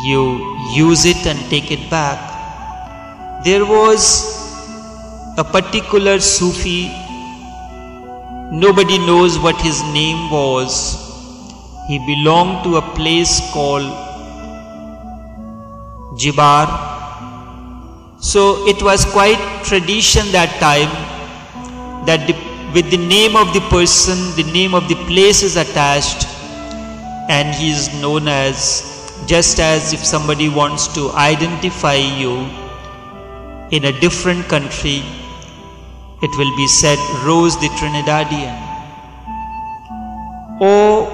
you use it and take it back. There was a particular Sufi, nobody knows what his name was. He belonged to a place called Jibar. So it was quite tradition that time that with the name of the person, the name of the place is attached, and he is known as, just as if somebody wants to identify you in a different country, it will be said Rose the Trinidadian. Or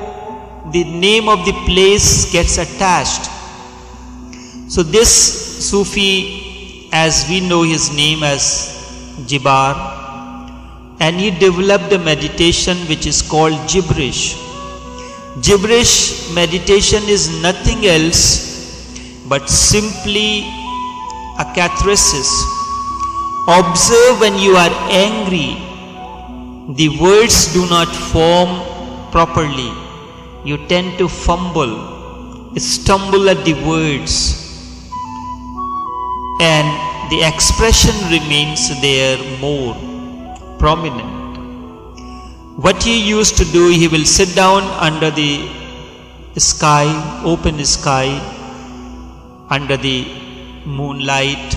the name of the place gets attached. So this Sufi, as we know his name as Jibar, and he developed a meditation which is called gibberish. Gibberish meditation is nothing else but simply a catharsis. Observe when you are angry, the words do not form properly. You tend to fumble, stumble at the words, and the expression remains there more prominent. What he used to do, he will sit down under the sky, open sky, under the moonlight,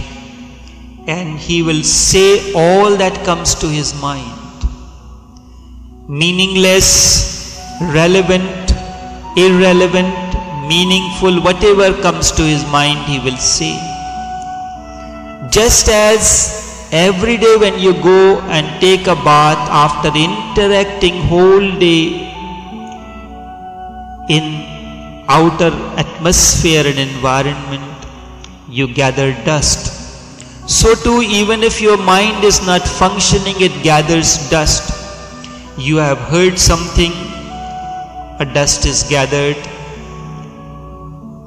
and he will say all that comes to his mind. Meaningless, relevant, irrelevant, meaningful, whatever comes to his mind, he will say. Just as every day when you go and take a bath, after interacting whole day in outer atmosphere and environment, you gather dust. So too, even if your mind is not functioning, it gathers dust. You have heard something, a dust is gathered.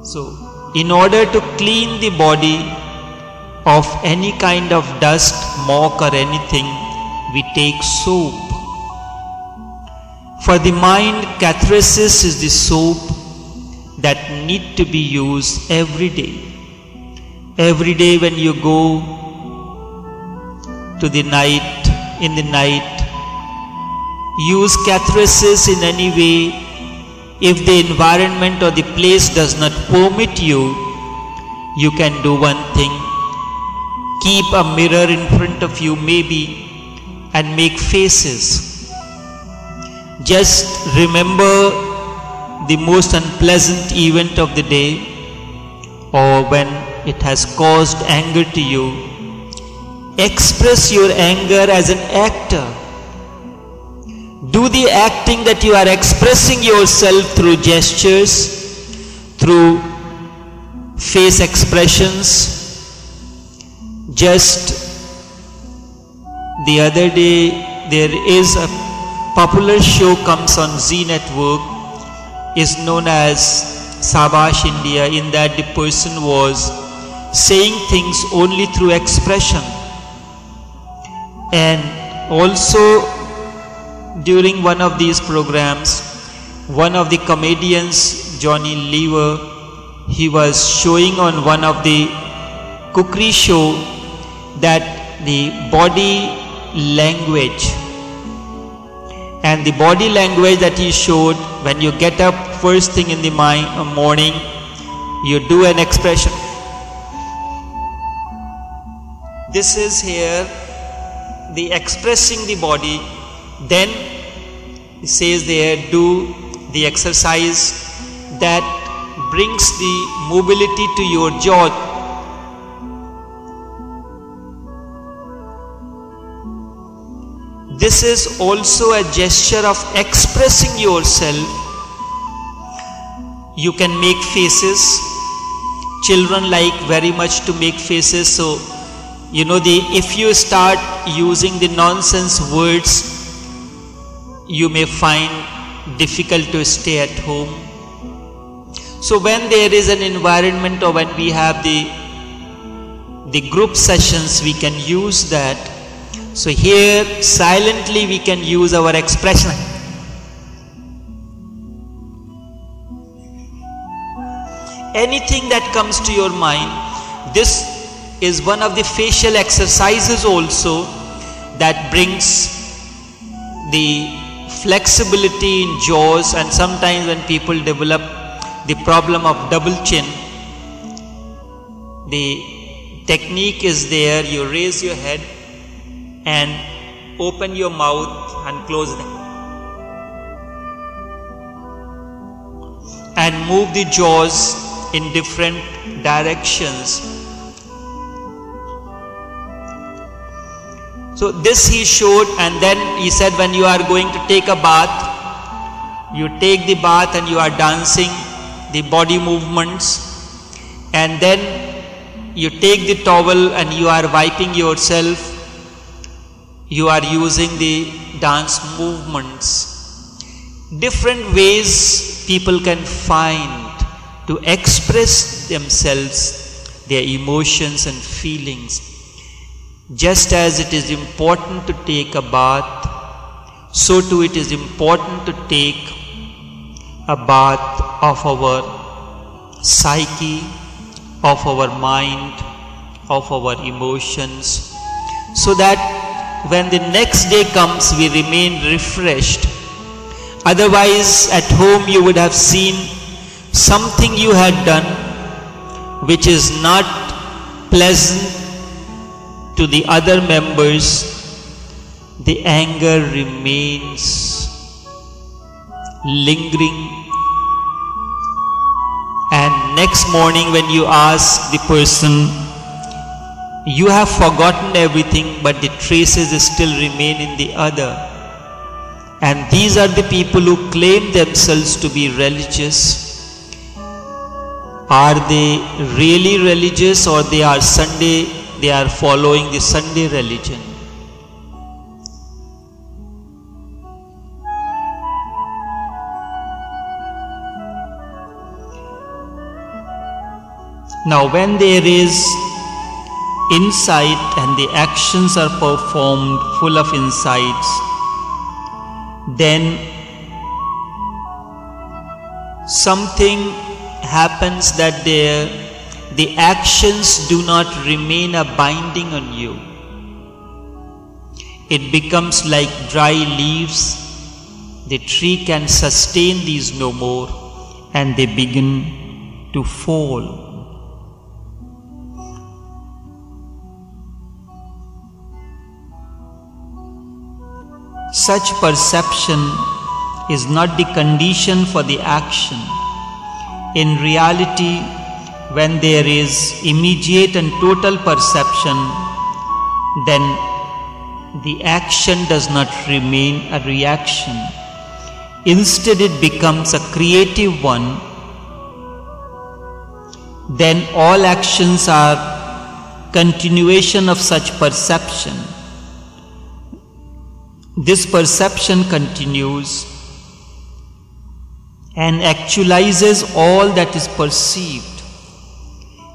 So, in order to clean the body of any kind of dust, muck or anything, we take soap. For the mind, catharsis is the soap that need to be used every day. Every day when you go to the night, in the night, use catharsis in any way. If the environment or the place does not permit you, you can do one thing. Keep a mirror in front of you maybe and make faces. Just remember the most unpleasant event of the day, or when it has caused anger to you. Express your anger as an actor. Do the acting that you are expressing yourself through gestures, through face expressions. Just the other day, there is a popular show comes on Zee Network, is known as Sabash India, in that the person was saying things only through expression. And also during one of these programs, one of the comedians, Johnny Lever, he was showing on one of the cookery show that the body language, and the body language that he showed, when you get up first thing in the morning, you do an expression. This is here the expressing the body. Then he says there, do the exercise that brings the mobility to your jaw. This is also a gesture of expressing yourself. You can make faces. Children like very much to make faces. So, you know, if you start using the nonsense words, you may find difficult to stay at home. So when there is an environment, or when we have the group sessions, we can use that. So here silently we can use our expression. anything that comes to your mind. This is one of the facial exercises also that brings the flexibility in jaws, and sometimes when people develop the problem of double chin, the technique is there. You raise your head and open your mouth and close them and move the jaws in different directions. So this he showed, and then he said, when you are going to take a bath, you take the bath and you are dancing the body movements, and then you take the towel and you are wiping yourself. You are using the dance movements. Different ways people can find to express themselves, their emotions and feelings. Just as it is important to take a bath, so too it is important to take a bath of our psyche, of our mind, of our emotions, so that when the next day comes we remain refreshed. Otherwise, at home you would have seen something you had done which is not pleasant to the other members. The anger remains lingering, and next morning when you ask the person, you have forgotten everything, but the traces still remain in the other. And these are the people who claim themselves to be religious. Are they really religious, or they are following the Sunday religion? Now, when there is insight and the actions are performed full of insights, then something happens that the actions do not remain a binding on you. It becomes like dry leaves. The tree can sustain these no more, and they begin to fall. Such perception is not the condition for the action. In reality, when there is immediate and total perception, then the action does not remain a reaction. Instead, it becomes a creative one. Then all actions are continuation of such perception. This perception continues and actualizes all that is perceived.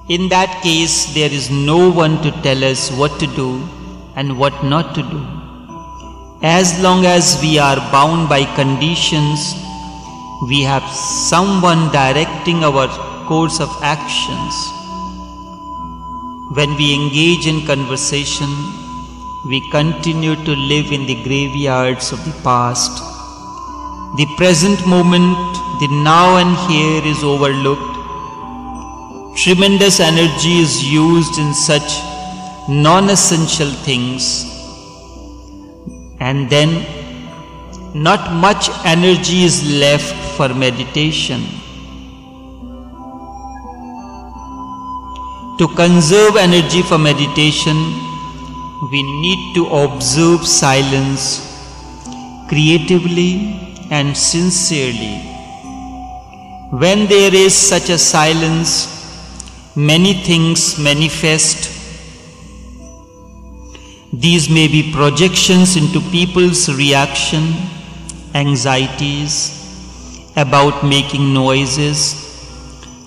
In that case, there is no one to tell us what to do and what not to do. As long as we are bound by conditions, we have someone directing our course of actions. When we engage in conversation, we continue to live in the graveyards of the past. The present moment, the now and here, is overlooked. Tremendous energy is used in such non-essential things, and then not much energy is left for meditation. To conserve energy for meditation, we need to observe silence creatively and sincerely. When there is such a silence, many things manifest. These may be projections into people's reaction, anxieties about making noises,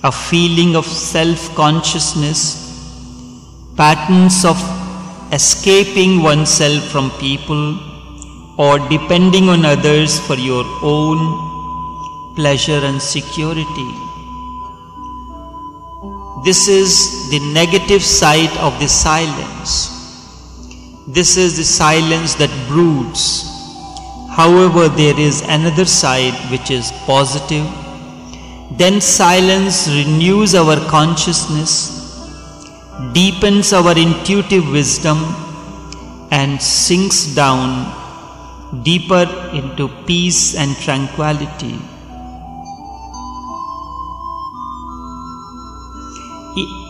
a feeling of self-consciousness, patterns of escaping oneself from people, or depending on others for your own pleasure and security. This is the negative side of the silence. This is the silence that broods. However, there is another side which is positive. Then silence renews our consciousness, deepens our intuitive wisdom, and sinks down deeper into peace and tranquility.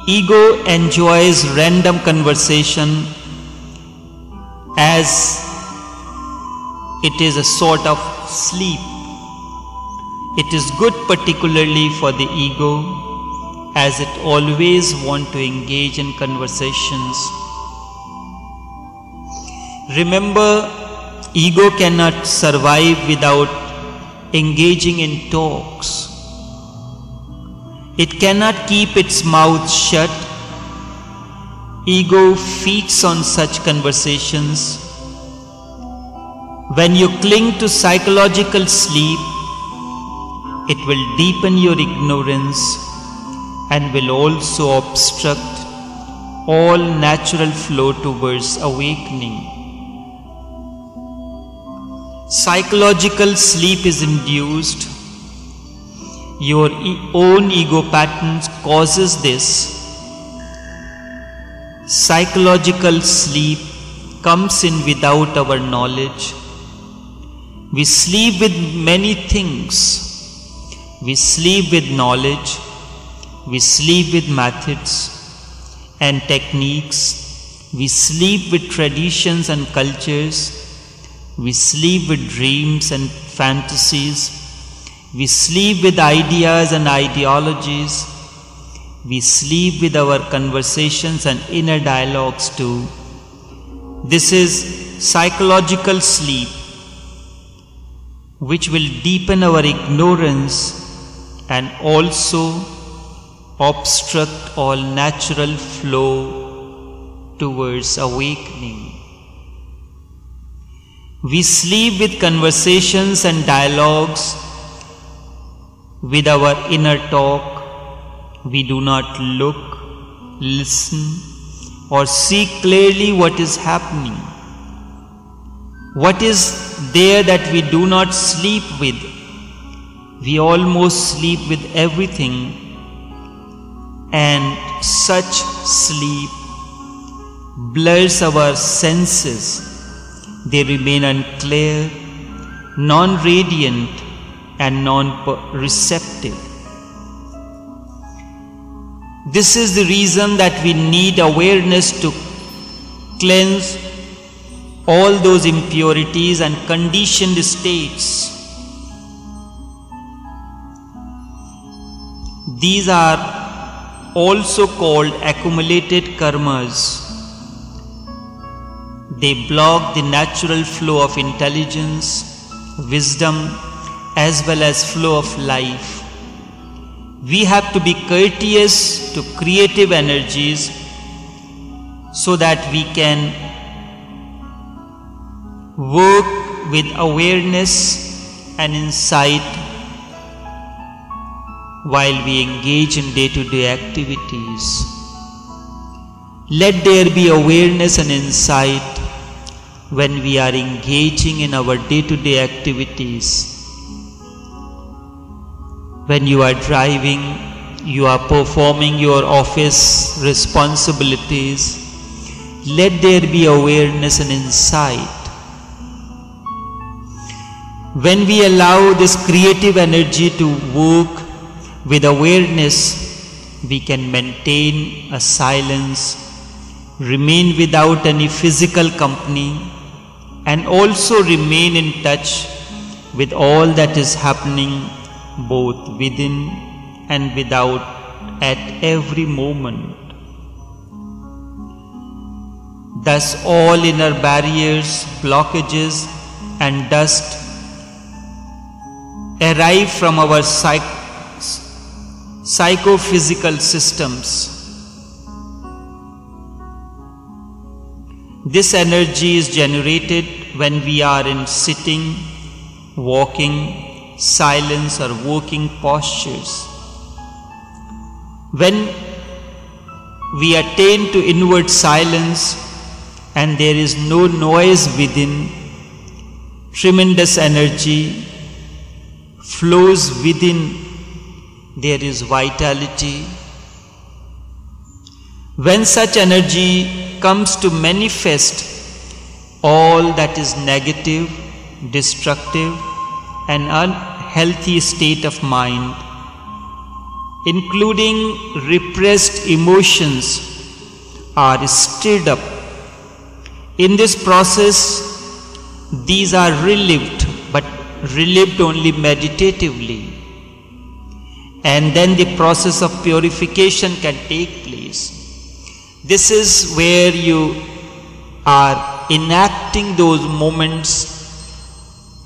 Ego enjoys random conversation as it is a sort of sleep. It is good particularly for the ego, as it always wants to engage in conversations. Remember, ego cannot survive without engaging in talks. It cannot keep its mouth shut. Ego feeds on such conversations. When you cling to psychological sleep, it will deepen your ignorance and will also obstruct all natural flow towards awakening. Psychological sleep is induced. Your own ego patterns causes this. Psychological sleep comes in without our knowledge. We sleep with many things. We sleep with knowledge. We sleep with methods and techniques. We sleep with traditions and cultures. We sleep with dreams and fantasies. We sleep with ideas and ideologies. We sleep with our conversations and inner dialogues too. This is psychological sleep, which will deepen our ignorance and also obstruct all natural flow towards awakening. We sleep with conversations and dialogues. With our inner talk, we do not look, listen, or see clearly what is happening. What is there that we do not sleep with? We almost sleep with everything, and such sleep blurs our senses. They remain unclear, non-radiant, and non-receptive. This is the reason that we need awareness to cleanse all those impurities and conditioned states. These are also called accumulated karmas. They block the natural flow of intelligence, wisdom, as well as flow of life. We have to be courteous to creative energies so that we can work with awareness and insight while we engage in day-to-day activities. Let there be awareness and insight when we are engaging in our day-to-day activities. When you are driving, you are performing your office responsibilities, let there be awareness and insight. When we allow this creative energy to work with awareness, we can maintain a silence, remain without any physical company, and also remain in touch with all that is happening both within and without at every moment. Thus all inner barriers, blockages and dust arrive from our psychophysical systems. This energy is generated when we are in sitting, walking, silence or working postures. When we attain to inward silence and there is no noise within, tremendous energy flows within, there is vitality. When such energy comes to manifest all that is negative, destructive and unhealthy state of mind, including repressed emotions, are stirred up. In this process, these are relived, but relived only meditatively. And then the process of purification can take place. This is where you are enacting those moments,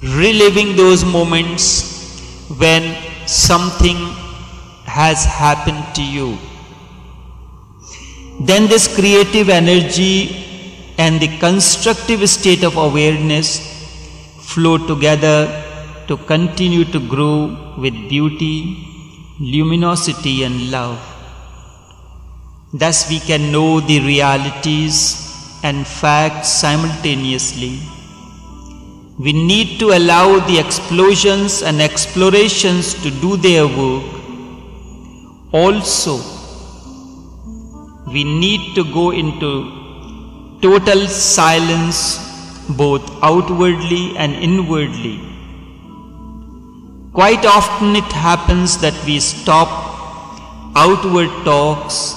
reliving those moments when something has happened to you. Then this creative energy and the constructive state of awareness flow together to continue to grow with beauty, luminosity and love. Thus we can know the realities and facts simultaneously. We need to allow the explosions and explorations to do their work. Also, we need to go into total silence, both outwardly and inwardly. Quite often it happens that we stop outward talks,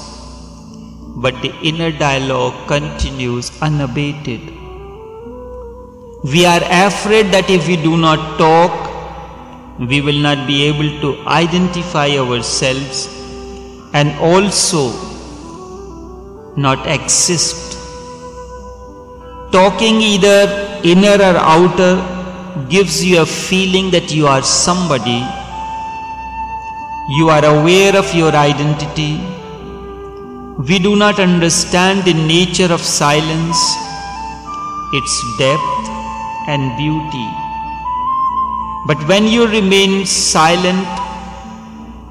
but the inner dialogue continues unabated. We are afraid that if we do not talk, we will not be able to identify ourselves and also not exist. Talking either inner or outer gives you a feeling that you are somebody. You are aware of your identity. We do not understand the nature of silence, its depth and beauty. But when you remain silent,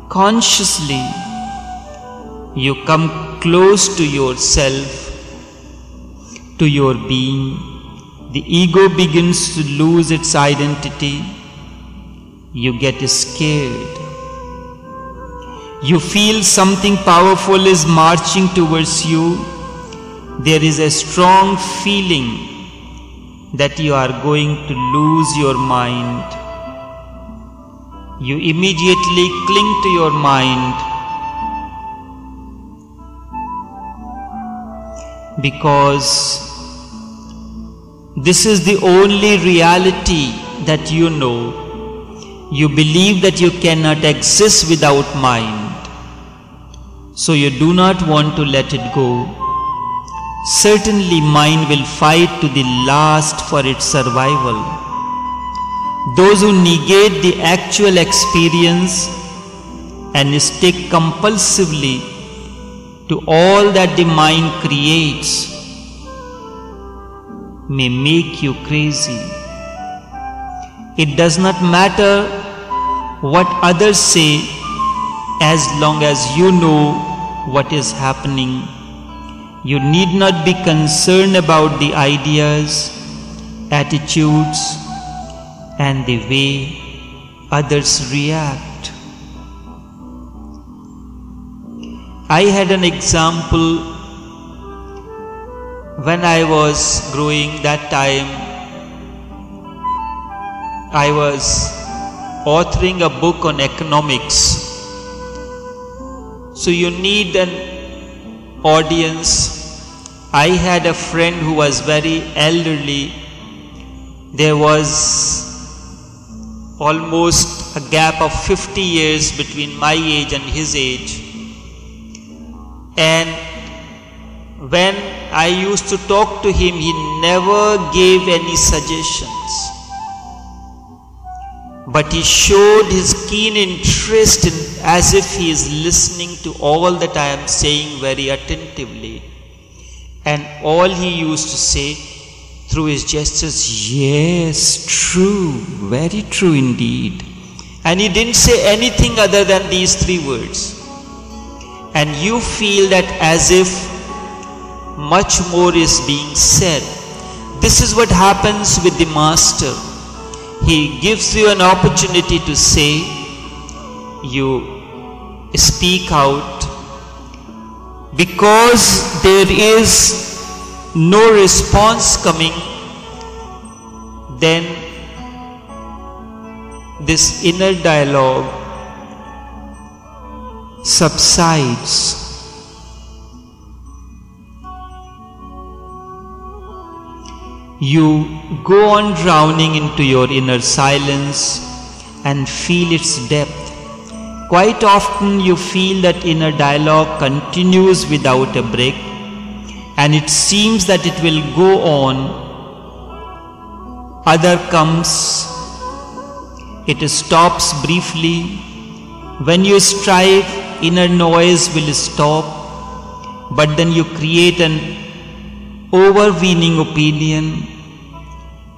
consciously, you come close to yourself, to your being. The ego begins to lose its identity. You get scared. You feel something powerful is marching towards you. There is a strong feeling that you are going to lose your mind. You immediately cling to your mind because this is the only reality that you know. You believe that you cannot exist without mind. So you do not want to let it go. Certainly mind will fight to the last for its survival. Those who negate the actual experience and stick compulsively to all that the mind creates may make you crazy. It does not matter what others say as long as you know what is happening. You need not be concerned about the ideas, attitudes, and the way others react. I had an example when I was growing. That time I was authoring a book on economics. So you need an audience. I had a friend who was very elderly. There was almost a gap of 50 years between my age and his age. And when I used to talk to him, he never gave any suggestions. But he showed his keen interest in, as if he is listening to all that I am saying very attentively. And all he used to say through his gestures, yes, true, very true indeed. And he didn't say anything other than these three words. and you feel that as if much more is being said. This is what happens with the Master. He gives you an opportunity to say, you speak out. Because there is no response coming, then this inner dialogue subsides. You go on drowning into your inner silence and feel its depth. Quite often you feel that inner dialogue continues without a break, and it seems that it will go on. Other comes, it stops briefly. When you strive, inner noise will stop, but then you create an overweening opinion,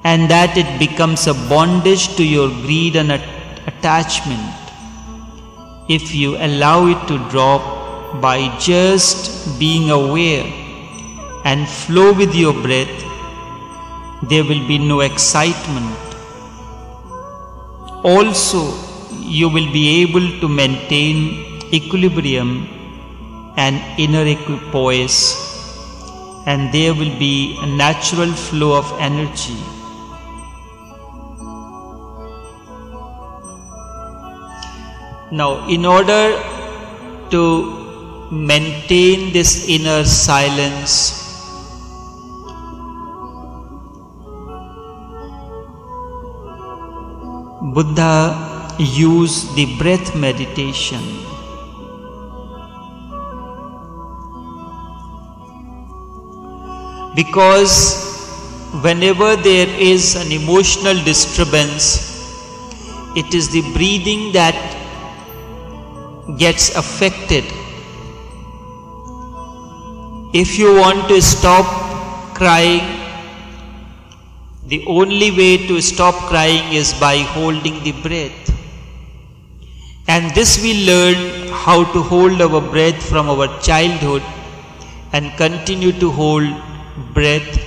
and that it becomes a bondage to your greed and attachment. If you allow it to drop by just being aware and flow with your breath, there will be no excitement. Also, you will be able to maintain equilibrium and inner equipoise, and there will be a natural flow of energy. Now, in order to maintain this inner silence, Buddha used the breath meditation. Because whenever there is an emotional disturbance, it is the breathing that gets affected. If you want to stop crying, the only way to stop crying is by holding the breath. And this we learn how to hold our breath from our childhood and continue to hold breath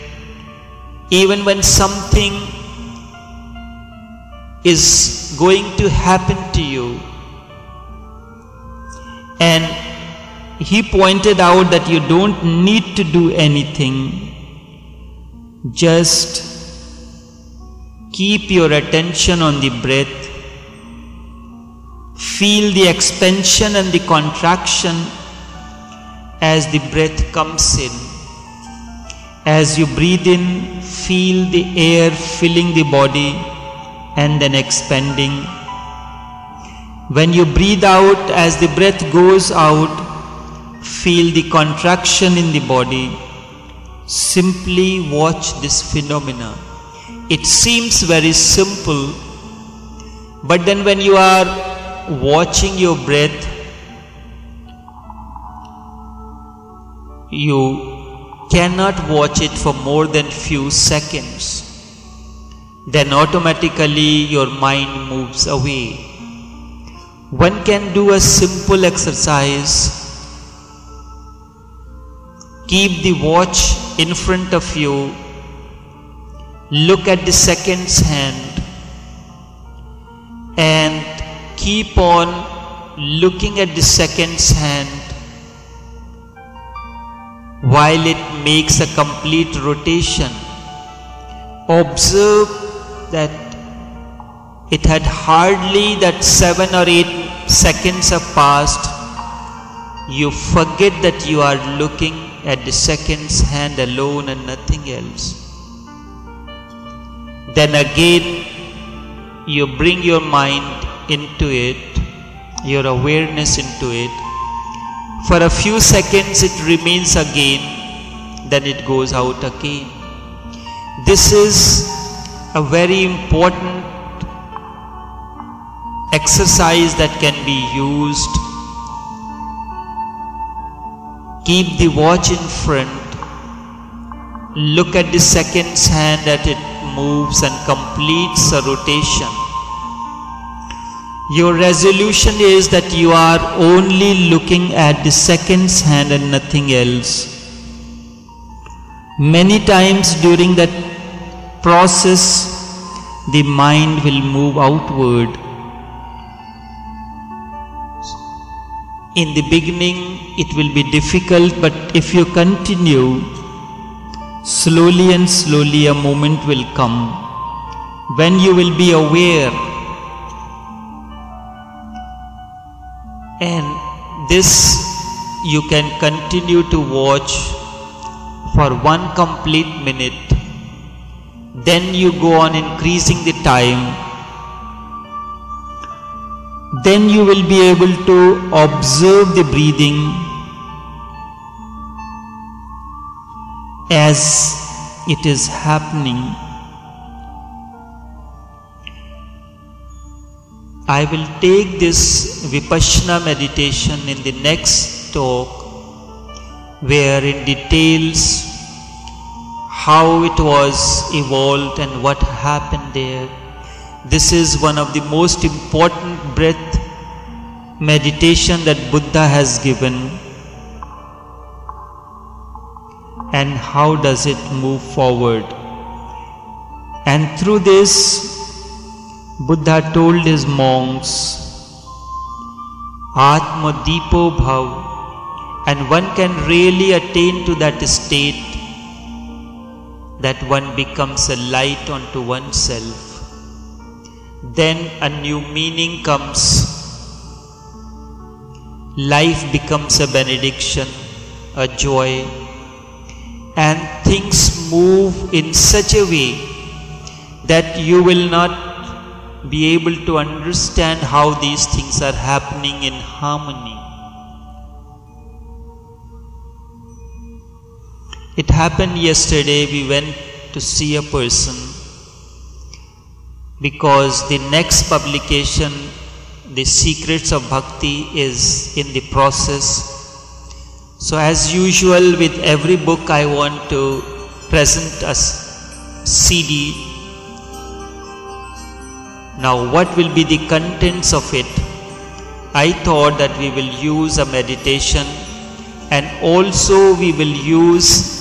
even when something is going to happen to you. And he pointed out that you don't need to do anything. Just keep your attention on the breath. Feel the expansion and the contraction as the breath comes in. As you breathe in, feel the air filling the body and then expanding. When you breathe out, as the breath goes out, feel the contraction in the body. Simply watch this phenomena. It seems very simple, but then when you are watching your breath, you cannot watch it for more than few seconds. Then automatically your mind moves away. One can do a simple exercise. Keep the watch in front of you. Look at the second's hand and keep on looking at the second's hand while it makes a complete rotation. Observe that it had hardly that 7 or 8 seconds have passed. You forget that you are looking at the second's hand alone and nothing else. Then again you bring your mind into it, your awareness into it. For a few seconds it remains again, then it goes out again. This is a very important exercise that can be used. Keep the watch in front. Look at the second's hand that it moves and completes a rotation. Your resolution is that you are only looking at the second's hand and nothing else. Many times during that process, the mind will move outward. In the beginning, it will be difficult, but if you continue, slowly and slowly a moment will come when you will be aware. And this you can continue to watch for 1 complete minute. Then you go on increasing the time. Then you will be able to observe the breathing as it is happening. I will take this Vipassana meditation in the next talk, where in details how it was evolved and what happened there. This is one of the most important breath meditation that Buddha has given. And how does it move forward? And through this, Buddha told his monks, Atma Deepo Bhav, and one can really attain to that state that one becomes a light unto oneself. Then a new meaning comes. Life becomes a benediction, a joy, and things move in such a way that you will not be able to understand how these things are happening in harmony. It happened yesterday. We went to see a person because the next publication, The Secrets of Bhakti, is in the process. So as usual with every book, I want to present a CD. Now what will be the contents of it? I thought that we will use a meditation, and also we will use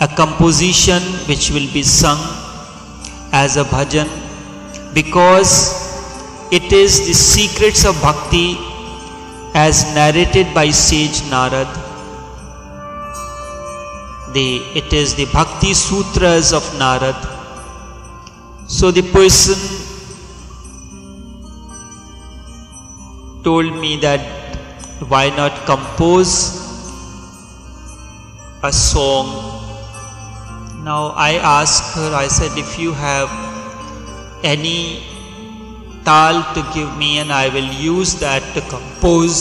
a composition which will be sung as a bhajan, because it is the secrets of bhakti as narrated by sage Narad. It is the Bhakti Sutras of Narad. So the person told me that why not compose a song. Now I asked her, I said, if you have any tal to give me, and I will use that to compose,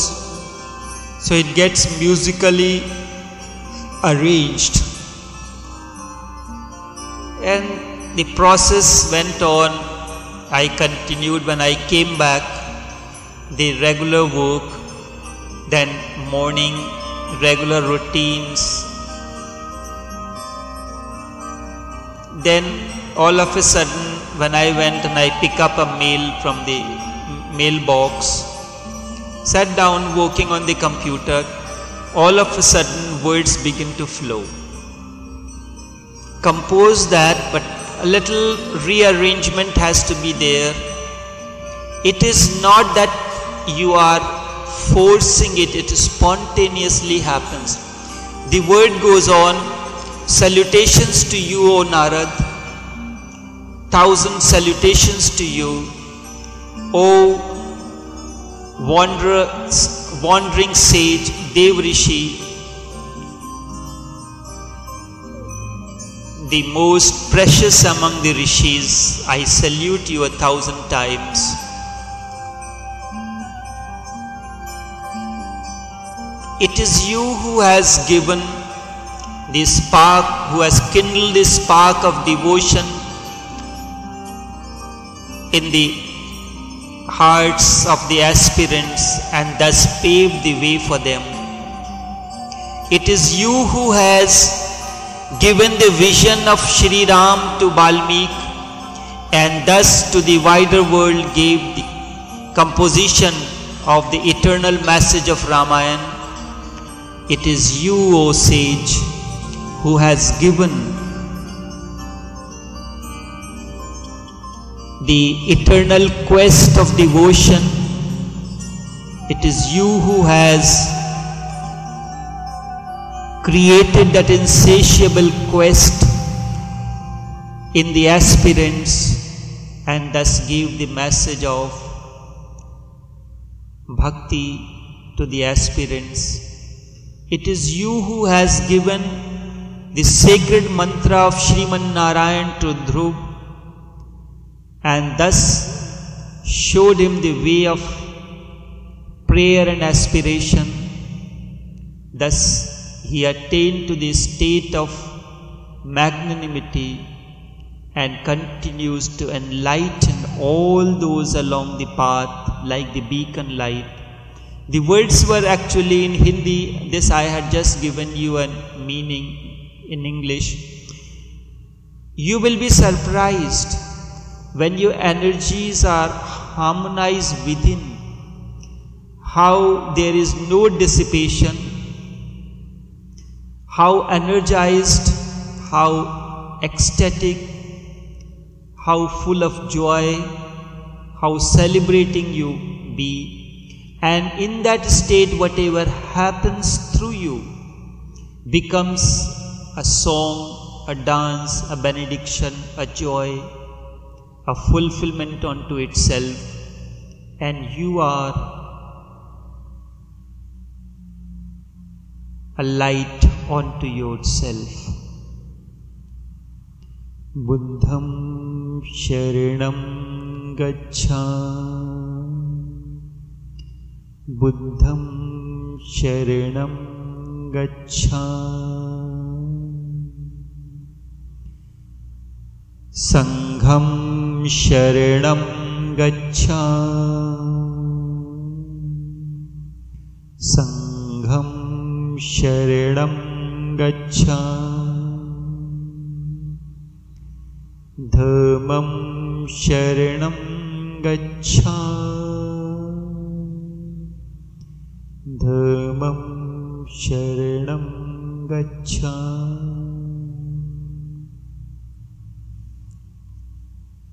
so it gets musically arranged. And the process went on. I continued. When I came back, the regular work, then morning regular routines. Then all of a sudden, when I went and I pick up a mail from the mailbox, sat down working on the computer, all of a sudden words begin to flow. Compose that, but a little rearrangement has to be there. It is not that you are forcing it, it spontaneously happens. The word goes on, salutations to you, O Narad, 1,000 salutations to you, O wandering sage, Dev Rishi, the most precious among the rishis, I salute you 1,000 times. It is you who has given the spark, who has kindled the spark of devotion in the hearts of the aspirants and thus paved the way for them. It is you who has given the vision of Shri Ram to Balmik and thus to the wider world gave composition of the eternal message of Ramayana, it is you, O sage, who has given the eternal quest of devotion. It is you who has created that insatiable quest in the aspirants and thus gave the message of bhakti to the aspirants. It is you who has given the sacred mantra of Shriman Narayan to Dhruv and thus showed him the way of prayer and aspiration. Thus he attained to the state of magnanimity and continues to enlighten all those along the path like the beacon light. The words were actually in Hindi. This I had just given you a meaning in English. You will be surprised when your energies are harmonized within, how there is no dissipation, how energized, how ecstatic, how full of joy, how celebrating you be. And in that state, whatever happens through you becomes a song, a dance, a benediction, a joy, a fulfillment unto itself. And you are a light unto yourself. Buddham sharanam gacchami, Buddham sharanam gacchami, Sangham sharanam gacchami, Sangham sharanam gacchami, Dhammam sharanam gacchami, Dhammam sharanam gacchami,